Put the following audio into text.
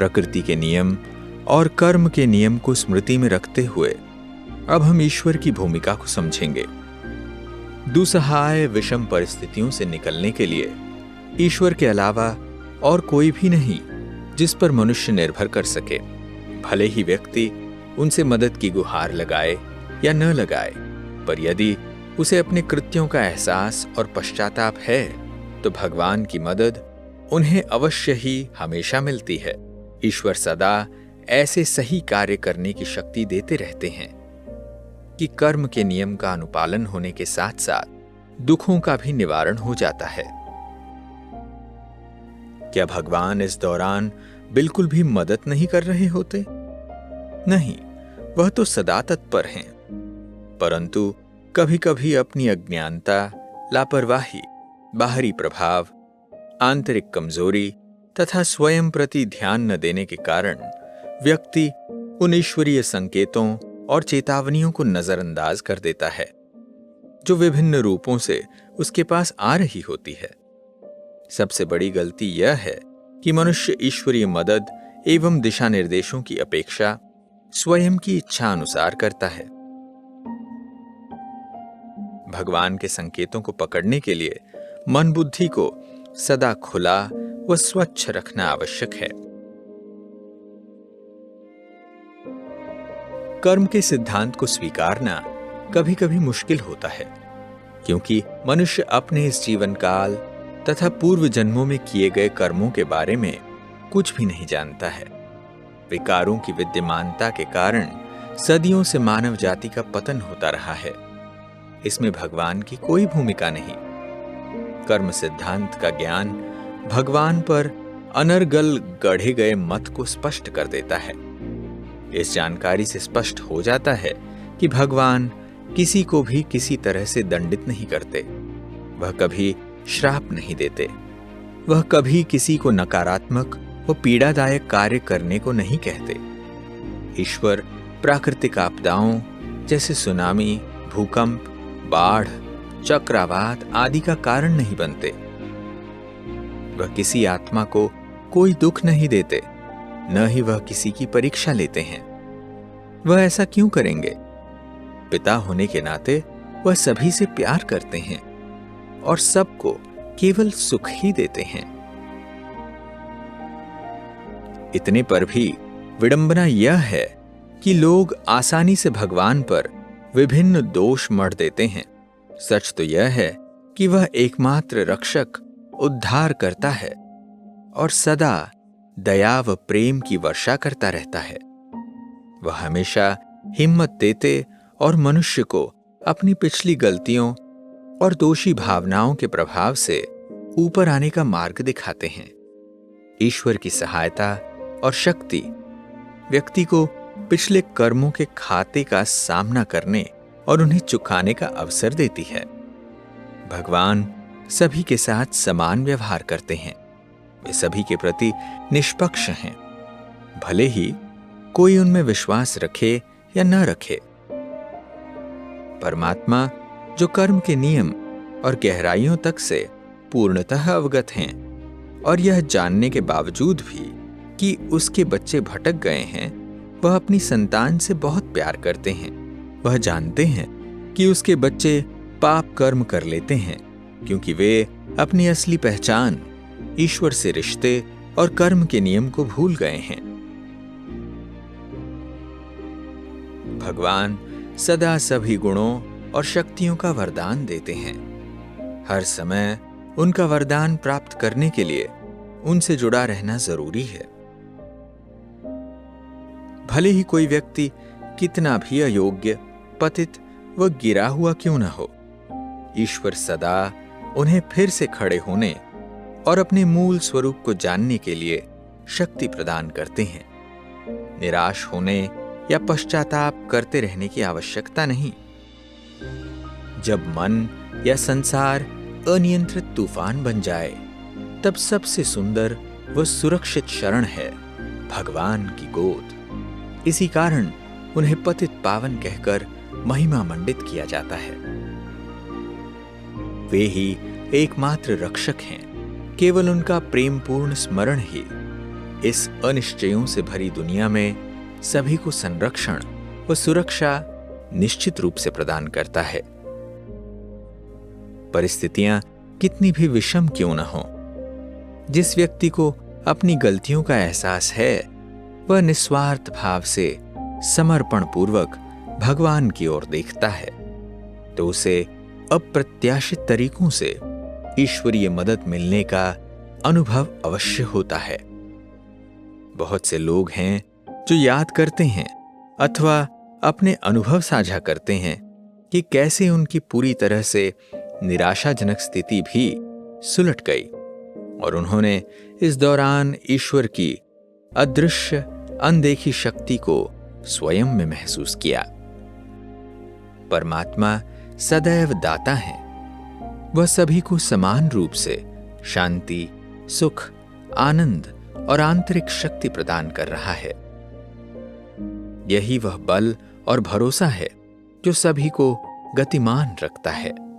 प्रकृति के नियम और कर्म के नियम को स्मृति में रखते हुए अब हम ईश्वर की भूमिका को समझेंगे। दुसहाय विषम परिस्थितियों से निकलने के लिए ईश्वर के अलावा और कोई भी नहीं जिस पर मनुष्य निर्भर कर सके। भले ही व्यक्ति उनसे मदद की गुहार लगाए या न लगाए, पर यदि उसे अपने कृत्यों का एहसास और पश्चाताप है तो भगवान की मदद उन्हें अवश्य ही हमेशा मिलती है। ईश्वर सदा ऐसे सही कार्य करने की शक्ति देते रहते हैं कि कर्म के नियम का अनुपालन होने के साथ साथ दुखों का भी निवारण हो जाता है। क्या भगवान इस दौरान बिल्कुल भी मदद नहीं कर रहे होते? नहीं, वह तो सदा तत्पर हैं, परंतु कभी कभी अपनी अज्ञानता, लापरवाही, बाहरी प्रभाव, आंतरिक कमजोरी तथा स्वयं प्रति ध्यान न देने के कारण व्यक्ति उन ईश्वरीय संकेतों और चेतावनियों को नजरअंदाज कर देता है जो विभिन्न रूपों से उसके पास आ रही होती है। सबसे बड़ी गलती यह है कि मनुष्य ईश्वरीय मदद एवं दिशा निर्देशों की अपेक्षा स्वयं की इच्छा अनुसार करता है। भगवान के संकेतों को पकड़ने के लिए मन बुद्धि को सदा खुला व स्वच्छ रखना आवश्यक है। कर्म के सिद्धांत को स्वीकारना कभी कभी मुश्किल होता है, क्योंकि मनुष्य अपने इस जीवन काल तथा पूर्व जन्मों में किए गए कर्मों के बारे में कुछ भी नहीं जानता है। विकारों की विद्यमानता के कारण सदियों से मानव जाति का पतन होता रहा है। इसमें भगवान की कोई भूमिका नहीं। कर्म सिद्धांत का ज्ञान भगवान पर अनर्गल गढ़े गए मत को स्पष्ट कर देता है। इस जानकारी से स्पष्ट हो जाता है कि भगवान किसी को भी किसी तरह से दंडित नहीं करते। वह कभी श्राप नहीं देते। वह कभी किसी को नकारात्मक व पीड़ादायक कार्य करने को नहीं कहते। ईश्वर प्राकृतिक आपदाओं जैसे सुनामी, भूकंप, बाढ़, चक्रवात आदि का कारण नहीं बनते। वह किसी आत्मा को कोई दुख नहीं देते, न ही वह किसी की परीक्षा लेते हैं। वह ऐसा क्यों करेंगे? पिता होने के नाते वह सभी से प्यार करते हैं और सबको केवल सुख ही देते हैं। इतने पर भी विडंबना यह है कि लोग आसानी से भगवान पर विभिन्न दोष मढ़ देते हैं। सच तो यह है कि वह एकमात्र रक्षक, उद्धार करता है और सदा दया व प्रेम की वर्षा करता रहता है। वह हमेशा हिम्मत देते और मनुष्य को अपनी पिछली गलतियों और दोषी भावनाओं के प्रभाव से ऊपर आने का मार्ग दिखाते हैं। ईश्वर की सहायता और शक्ति व्यक्ति को पिछले कर्मों के खाते का सामना करने और उन्हें चुकाने का अवसर देती है। भगवान सभी के साथ समान व्यवहार करते हैं। वे सभी के प्रति निष्पक्ष हैं, भले ही कोई उनमें विश्वास रखे या न रखे। परमात्मा जो कर्म के नियम और गहराइयों तक से पूर्णतः अवगत हैं और यह जानने के बावजूद भी कि उसके बच्चे भटक गए हैं, वह अपनी संतान से बहुत प्यार करते हैं। वह जानते हैं कि उसके बच्चे पाप कर्म कर लेते हैं, क्योंकि वे अपनी असली पहचान, ईश्वर से रिश्ते और कर्म के नियम को भूल गए हैं। भगवान सदा सभी गुणों और शक्तियों का वरदान देते हैं। हर समय उनका वरदान प्राप्त करने के लिए उनसे जुड़ा रहना जरूरी है। भले ही कोई व्यक्ति कितना भी अयोग्य, पतित व गिरा हुआ क्यों न हो, ईश्वर सदा उन्हें फिर से खड़े होने और अपने मूल स्वरूप को जानने के लिए शक्ति प्रदान करते हैं। निराश होने या पश्चाताप करते रहने की आवश्यकता नहीं। जब मन या संसार अनियंत्रित तूफान बन जाए, तब सबसे सुंदर व सुरक्षित शरण है भगवान की गोद। इसी कारण उन्हें पतित पावन कहकर महिमा मंडित किया जाता है। वे ही एकमात्र रक्षक हैं। केवल उनका प्रेमपूर्ण स्मरण ही इस अनिश्चयों से भरी दुनिया में सभी को संरक्षण व सुरक्षा निश्चित रूप से प्रदान करता है। परिस्थितियां कितनी भी विषम क्यों न हो, जिस व्यक्ति को अपनी गलतियों का एहसास है वह निस्वार्थ भाव से समर्पण पूर्वक भगवान की ओर देखता है तो उसे अप्रत्याशित तरीकों से ईश्वरीय मदद मिलने का अनुभव अवश्य होता है। बहुत से लोग हैं जो याद करते हैं अथवा अपने अनुभव साझा करते हैं कि कैसे उनकी पूरी तरह से निराशाजनक स्थिति भी सुलट गई और उन्होंने इस दौरान ईश्वर की अदृश्य अनदेखी शक्ति को स्वयं में महसूस किया। परमात्मा सदैव दाता है। वह सभी को समान रूप से शांति, सुख, आनंद और आंतरिक शक्ति प्रदान कर रहा है। यही वह बल और भरोसा है जो सभी को गतिमान रखता है।